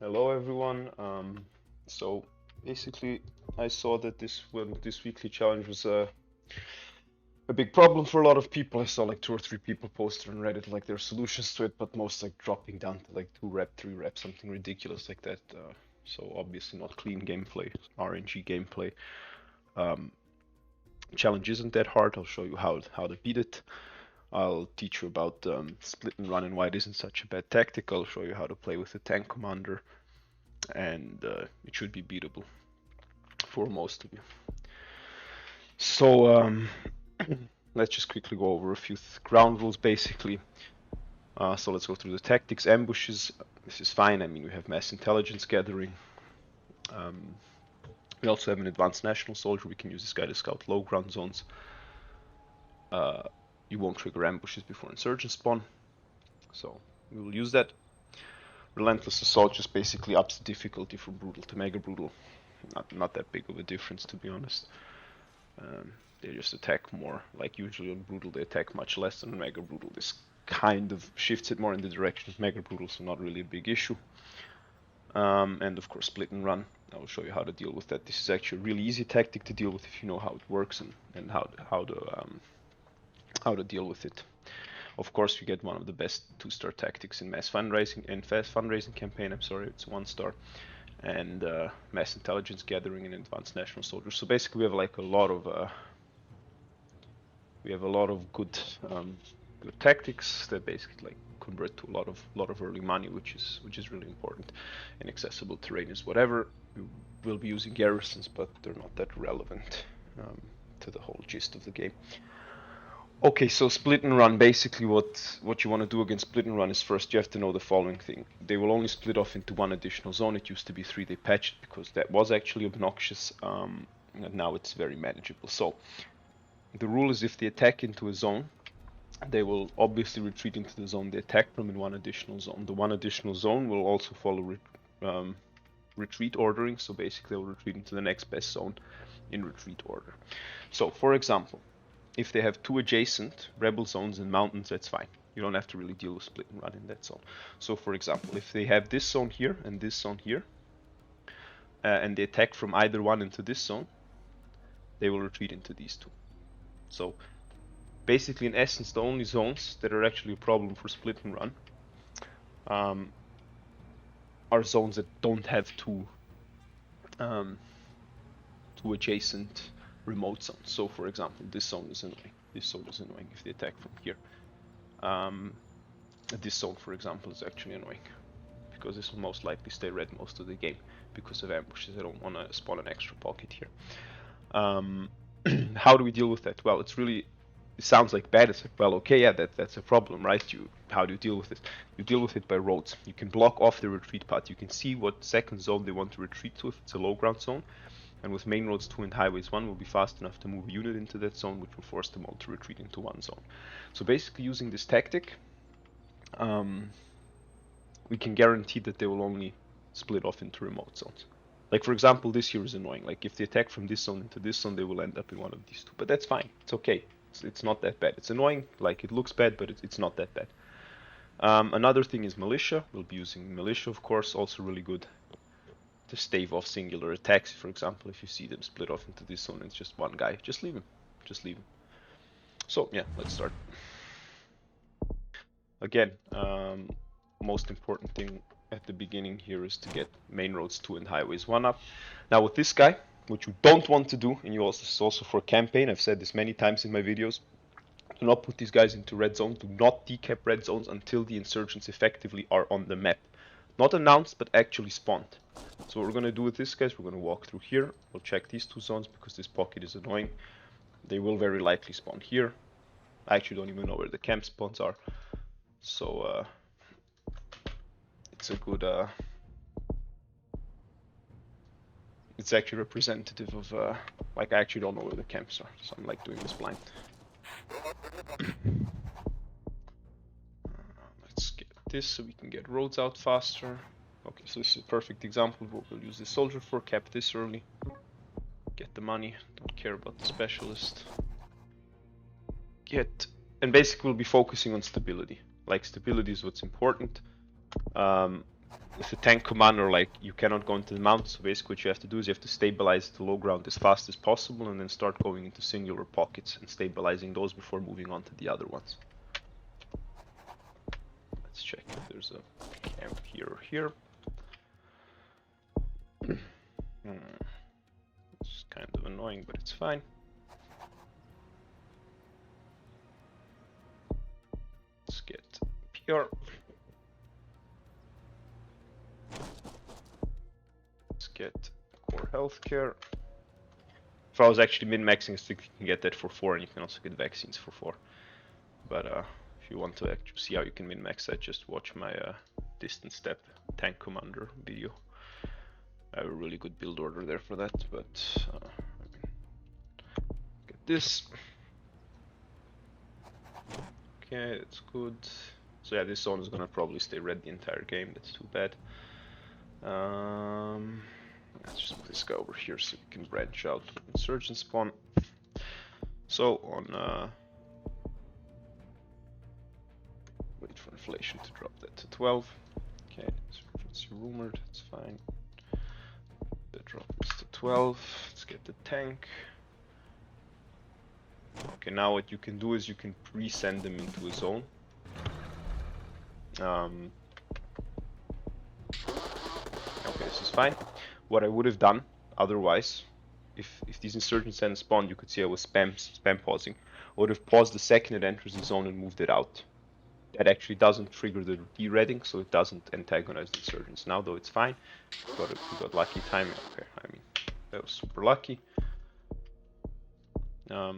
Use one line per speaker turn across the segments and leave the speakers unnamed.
Hello everyone. So basically, I saw that this weekly challenge was a big problem for a lot of people. I saw like 2 or 3 people posted on Reddit like their solutions to it, but most like dropping down to like 2 rep, 3 rep, something ridiculous like that. So obviously not clean gameplay, RNG gameplay. Um, Challenge isn't that hard. I'll show you how to beat it. I'll teach you about split and run and why it isn't such a bad tactic. I'll show you how to play with the tank commander, and it should be beatable for most of you. So let's just quickly go over a few ground rules basically. So let's go through the tactics. Ambushes, this is fine. I mean, we have mass intelligence gathering. We also have an advanced national soldier. We can use this guy to scout low ground zones. You won't trigger ambushes before insurgents spawn, so we will use that. Relentless assault just basically ups the difficulty from brutal to mega brutal. Not that big of a difference, to be honest. They just attack more. Like usually on brutal, they attack much less than mega brutal. This kind of shifts it more in the direction of mega brutal, so not really a big issue. And of course, split and run. I will show you how to deal with that. This is actually a really easy tactic to deal with if you know how it works and how to deal with it. Of course, you get one of the best 2-star tactics in mass fundraising and fast fundraising campaign. I'm sorry, it's 1-star, and mass intelligence gathering and advanced national soldiers. So basically, we have like a lot of good tactics that basically like convert to a lot of early money, which is really important. And accessible terrain is whatever. We will be using garrisons, but they're not that relevant to the whole gist of the game. Okay, so split and run. Basically, what you want to do against split and run is first you have to know the following thing. They will only split off into 1 additional zone. It used to be 3. They patched it because that was actually obnoxious, and now it's very manageable. So the rule is if they attack into a zone, they will obviously retreat into the zone they attacked from in 1 additional zone. The 1 additional zone will also follow retreat ordering. So basically, they will retreat into the next best zone in retreat order. So, for example, if they have 2 adjacent rebel zones and mountains, that's fine. You don't have to really deal with split and run in that zone. So for example, if they have this zone here and this zone here, and they attack from either one into this zone, they will retreat into these 2. So basically, in essence, the only zones that are actually a problem for split and run are zones that don't have 2 adjacent remote zones. So for example, this zone is annoying. This zone is annoying if they attack from here. This zone, for example, is actually annoying because this will most likely stay red most of the game because of ambushes. I don't want to spawn an extra pocket here. How do we deal with that? Well, it sounds like bad. It's like, well, okay, yeah, that's a problem, right? How do you deal with it? You deal with it by roads. You can block off the retreat path. You can see what second zone they want to retreat to if it's a low ground zone. And with main roads 2 and highways 1, we'll be fast enough to move a unit into that zone, which will force them all to retreat into 1 zone. So basically, using this tactic, we can guarantee that they will only split off into remote zones. Like for example, this here is annoying. Like if they attack from this zone into this zone, they will end up in one of these 2. But that's fine. It's okay. It's not that bad. It's annoying. Like it looks bad, but it's not that bad. Another thing is militia. We'll be using militia, of course. Also really good to stave off singular attacks. For example, if you see them split off into this zone and it's just one guy, just leave him. Just leave him. So yeah, let's start. Again, most important thing at the beginning here is to get main roads 2 and highways 1 up. Now with this guy, what you don't want to do, and this is also for campaign, I've said this many times in my videos, do not put these guys into red zones. Do not decap red zones until the insurgents effectively are on the map. Not announced, but actually spawned. So what we're going to do with this guys, we're going to walk through here. We'll check these 2 zones because this pocket is annoying. They will very likely spawn here. I actually don't even know where the camp spawns are. So it's a good it's actually representative of like I actually don't know where the camps are, so I'm like doing this blind. Let's get this so we can get roads out faster. Okay, so this is a perfect example of what we'll use this soldier for. Cap this early, get the money, don't care about the specialist. And basically we'll be focusing on stability. Like stability is what's important. with the tank commander, like, you cannot go into the mountains, so basically what you have to do is you have to stabilize the low ground as fast as possible and then start going into singular pockets and stabilizing those before moving on to the other ones. Let's check if there's a camp here or here. It's kind of annoying, but it's fine. Let's get PR. Let's get core healthcare. If I was actually min-maxing, I think you can get that for 4, and you can also get vaccines for 4. But if you want to actually see how you can min-max that, just watch my distance step tank commander video. I have a really good build order there for that, but get this. Okay, that's good. So yeah, this zone is gonna probably stay red the entire game. That's too bad. Let's just put this guy over here so we can branch out to insurgent spawn. So on wait for inflation to drop that to 12. Okay, insurgency rumored. That's fine. Drop this to 12. Let's get the tank. Okay, now what you can do is you can pre-send them into a zone. Okay, this is fine. What I would have done otherwise, if these insurgents hadn't spawned, you could see I was spam pausing. I would have paused the second it enters the zone and moved it out. That actually doesn't trigger the de-redding, so it doesn't antagonize the insurgents. Now though, it's fine. We got lucky timing. Okay, I mean, that was super lucky. Yeah,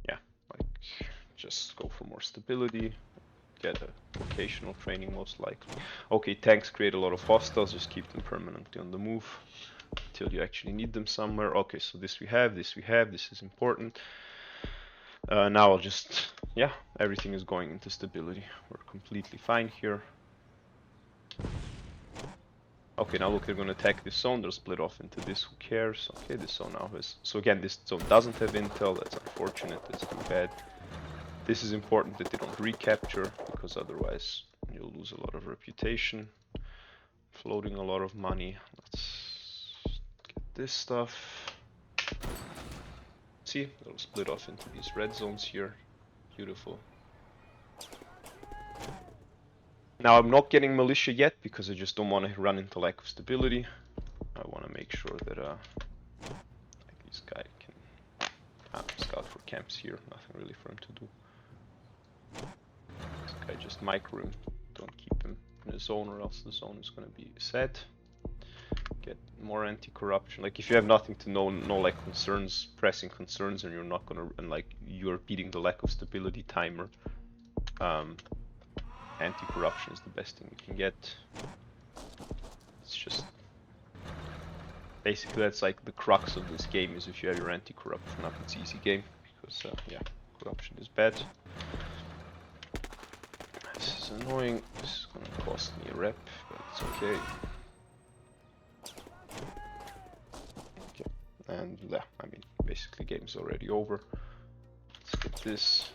like, just go for more stability. Get a vocational training most likely. Okay, tanks create a lot of hostiles, just keep them permanently on the move until you actually need them somewhere. Okay, so this we have, this is important. Now I'll just, yeah, everything is going into stability. We're completely fine here. Okay, now look, they're going to attack this zone. They're split off into this, who cares? Okay, this zone now has... So again, this zone doesn't have intel. That's unfortunate. That's too bad. This is important that they don't recapture, because otherwise you'll lose a lot of reputation. Floating a lot of money. Let's get this stuff. See, they'll split off into these red zones here. Beautiful. Now I'm not getting militia yet because I just don't want to run into lack of stability. I want to make sure that like this guy can scout for camps here. Nothing really for him to do. This guy just micro him. Don't keep him in a zone, or else the zone is going to be set. Get more anti-corruption. Like if you have nothing to know, no like concerns, pressing concerns, and you're not gonna, and like you're beating the lack of stability timer. Anti-corruption is the best thing you can get. It's just basically that's like the crux of this game, is if you have your anti-corruption up, it's easy game, because yeah, corruption is bad. This is annoying. This is gonna cost me a rep, but it's okay. And yeah, I mean, basically game's already over. Let's get this.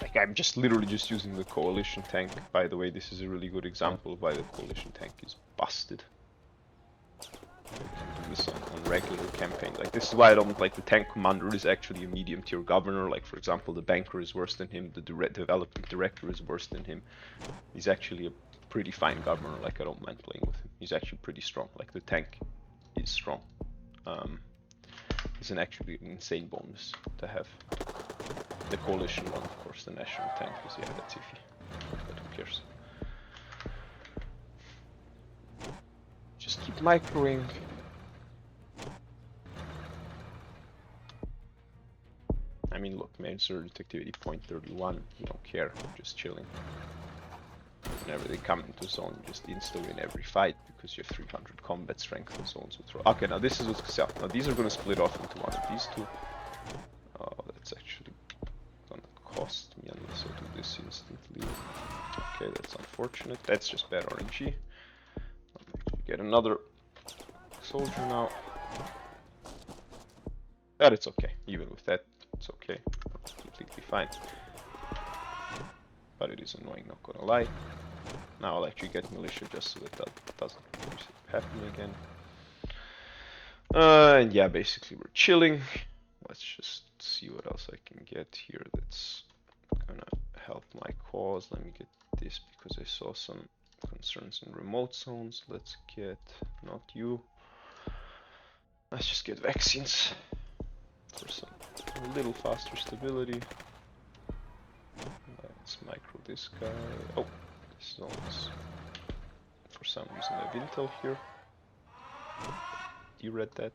Like I'm just literally just using the coalition tank. By the way, this is a really good example of why the coalition tank is busted. You can do this on regular campaign. Like this is why I don't like the tank commander is actually a medium tier governor. Like for example, the banker is worse than him. The development director is worse than him. He's actually a pretty fine governor. Like I don't mind playing with him. He's actually pretty strong. Like the tank is strong. It's an actually insane bonus to have. The coalition one, of course, the national tank is, yeah, that's iffy. But who cares? Just keep microing. I mean, look, main surge activity 0.31. You don't care. Just chilling. Whenever they come into zone, you just insta win every fight because you have 300 combat strength and zones with throw. Okay, now this is what's yeah, now these are going to split off into one of these two. Oh, that's actually gonna cost me unless I do this instantly. Okay, that's unfortunate. That's just bad RNG. I'll actually get another soldier now. But it's okay. Even with that, it's okay. fine. But it is annoying, not gonna lie. Now I'll actually get militia just so that that doesn't happen again. And yeah, basically we're chilling. Let's just see what else I can get here that's gonna help my cause. Let me get this because I saw some concerns in remote zones. Let's get, not you. Let's just get vaccines for some a little faster stability. Let's micro this guy. Oh, this zone's for some reason I have intel here. You read that?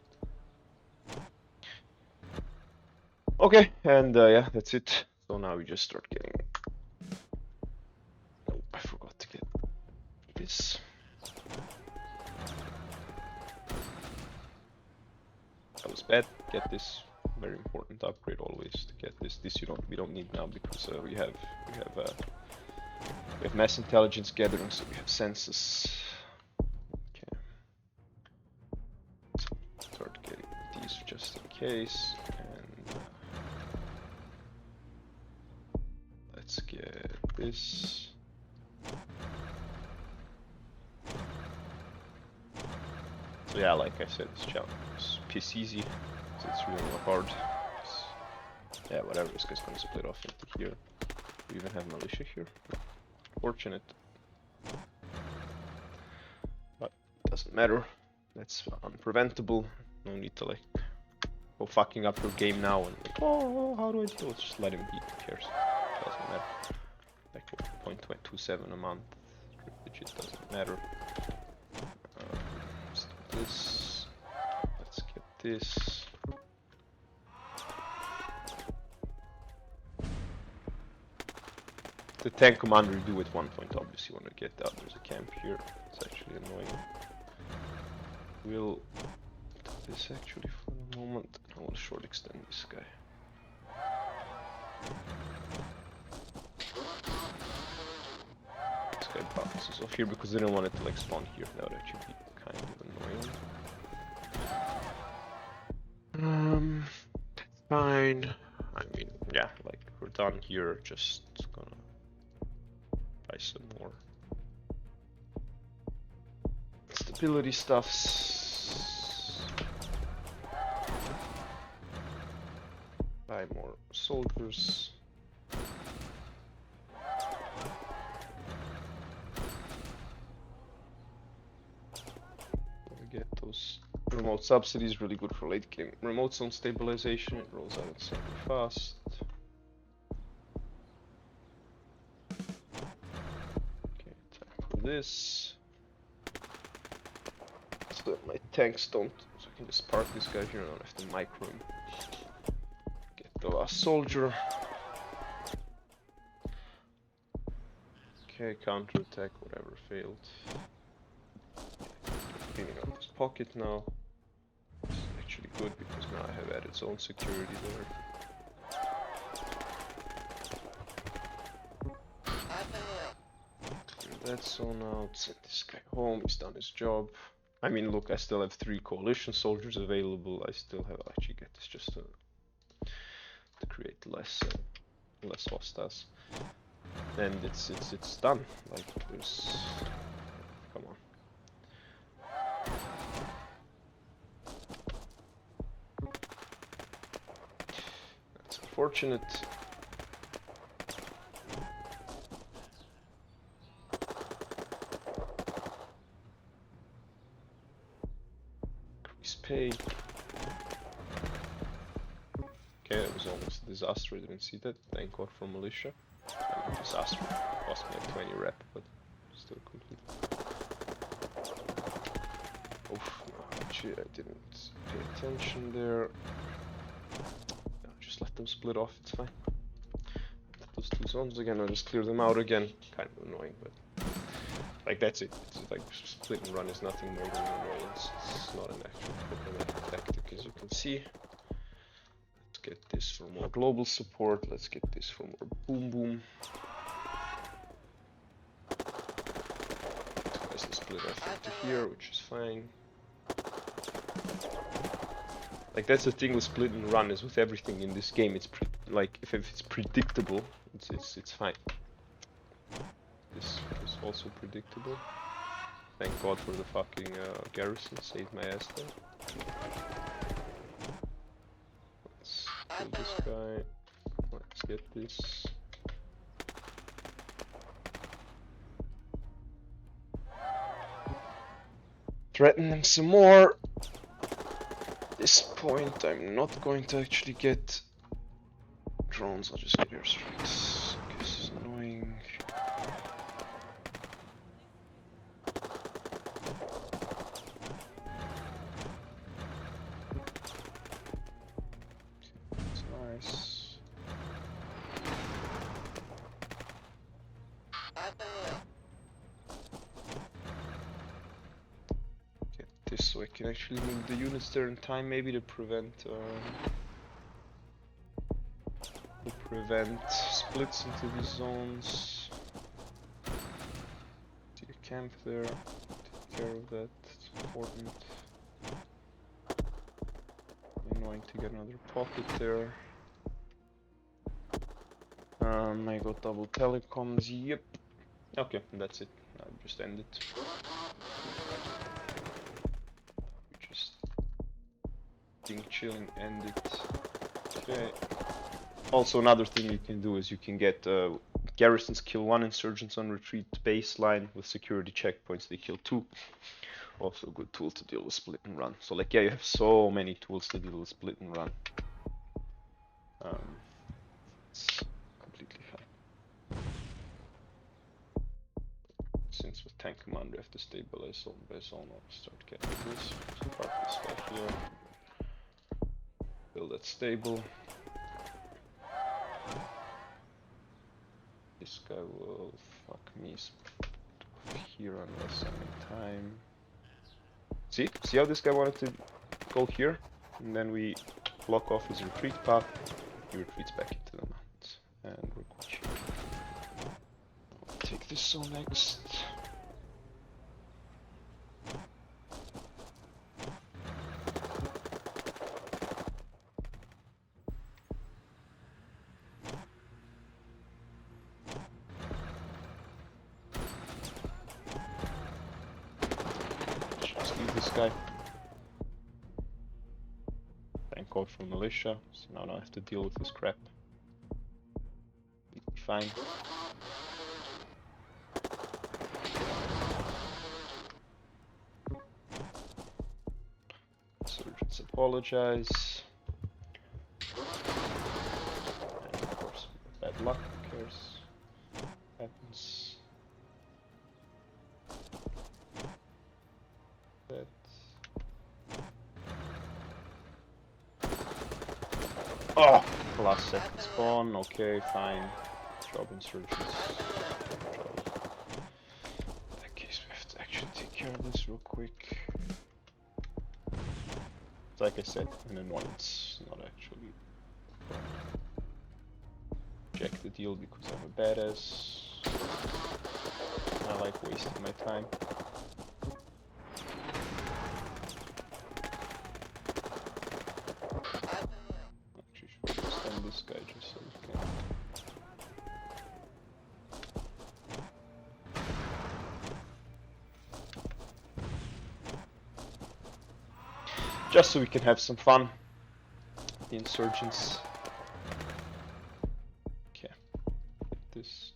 Okay, and yeah, that's it. So now we just start getting. Oh, I forgot to get this. That was bad. Get this. Very important upgrade always to get this. This we don't need now because we have mass intelligence gathering, so we have census. Okay. Start getting these just in case, and let's get this. So yeah, like I said, this challenge is piss easy. So it's really not hard. Yeah, whatever. This guy's gonna split off into here. We even have militia here. Fortunate. But doesn't matter. That's unpreventable. No need to like go fucking up your game now and like, oh, how do I deal? Let's just let him be. Who cares? Doesn't matter. Like 0.27 a month. Legit doesn't matter. Let's do this. Let's get this. The tank commander you do at one point, obviously, when I get out. There's a camp here. It's actually annoying. We'll do this actually for a moment. I will short extend this guy. This guy bounces off here because they don't want it to like spawn here. That would actually be kind of annoying. Fine. I mean, yeah, like we're done here. Just gonna buy some more stability stuffs. Buy more soldiers. Get those remote subsidies, really good for late game remote zone stabilization. It rolls out insanely fast. Okay, time for this. So that my tanks don't, so I can just park this guy here and I don't have to micro him. Get the last soldier. Okay, counterattack, whatever failed. Cleaning up this pocket now. This is actually good because now I have added zone security there. Clear that zone out, send this guy home, he's done his job. I mean, look, I still have 3 coalition soldiers available. I still have, actually get this just to create less hostiles. And it's done. Like, there's, come on. That's unfortunate. Increase pay. Okay, it was almost a disaster. I didn't see that. Thank God for militia. I mean, disaster. Cost me like 20 rep, but still complete. Oof, no, actually I didn't pay attention there. No, just let them split off, it's fine. Those 2 zones again, I'll just clear them out again. Kind of annoying, but like that's it. It's like split and run is nothing more than an annoyance. It's not an actual problematic tactic, as you can see. Let's get this for more global support. Let's get this for more boom boom. Let's split off into here, which is fine. Like that's the thing with split and run, is with everything in this game, it's like if it's predictable, it's fine. This is also predictable. Thank God for the fucking garrison, saved my ass there. Let's kill this guy. Let's get this. Threaten them some more. At this point, I'm not going to actually get drones. I'll just get airstrikes. This is annoying. It's nice. Get this so I can actually move the units there in time, maybe to prevent splits into these zones. See a camp there. Take care of that. It's important. Annoying to get another pocket there. I got double telecoms. Yep. Okay, that's it. I'll just end it. Just think, chilling, end it. Okay. Also, another thing you can do is you can get garrisons kill 1 insurgents on retreat baseline with security checkpoints. They kill 2. Also a good tool to deal with split and run. So like, yeah, you have so many tools to deal with split and run. It's completely fine. Since with tank commander you have to stabilize zone by zone, I'll start getting this. So park this guy here. Build that stable. This guy will fuck me here unless I'm in time. See how this guy wanted to go here? And then we block off his retreat path. He retreats back into the mountains. And we're quite sure. I'll take this zone next. Just leave this guy. Thank God for militia. So now I don't have to deal with this crap. Be fine. Surgeons apologize. And of course, bad luck, who cares? Happens. That. Oh! Last second spawn, okay, fine. Job insurgents. Job. In that case, we have to actually take care of this real quick. Like I said, an annoyance, not actually. Check the deal because I'm a badass. I like wasting my time. Actually, should extend this guy just so we can. Just so we can have some fun. The insurgents. Okay. Get this.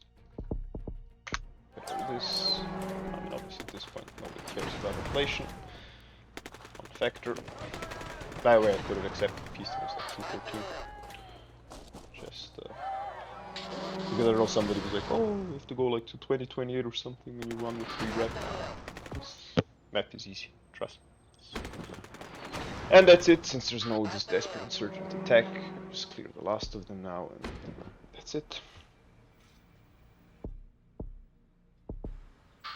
Get all this. I mean, obviously at this point nobody cares about inflation. One factor. By the way, I could have accepted peace terms like 213. Just because I know somebody was like, oh, you have to go like to 2028 or something when you run with 3 rep. This map is easy, trust me. And that's it, since there's no this desperate insurgent attack. I'll just clear the last of them now, and that's it.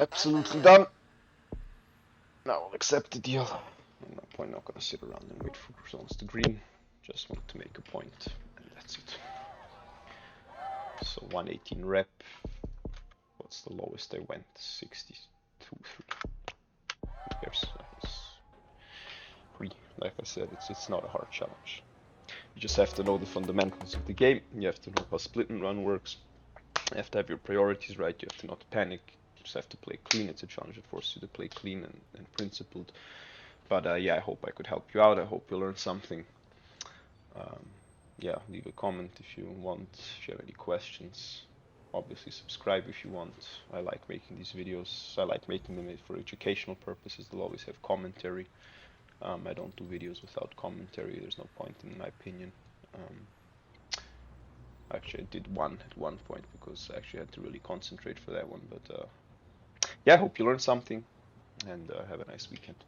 Absolutely done. Now I'll accept the deal. At no point, not gonna sit around and wait for zones to green. Just want to make a point, and that's it. So 118 rep. What's the lowest I went? 62, 3. Who cares? Free. like I said, it's not a hard challenge. You just have to know the fundamentals of the game. You have to know how split and run works. You have to have your priorities right. You have to not panic. You just have to play clean. It's a challenge that forces you to play clean and principled. But yeah, I hope I could help you out. I hope you learned something. Um, yeah, leave a comment if you want. If you have any questions, obviously subscribe if you want. I like making these videos. I like making them for educational purposes. They'll always have commentary. I don't do videos without commentary. There's no point in my opinion. Um, Actually, I did one at one point because I actually had to really concentrate for that one. But yeah, I hope you learned something and have a nice weekend.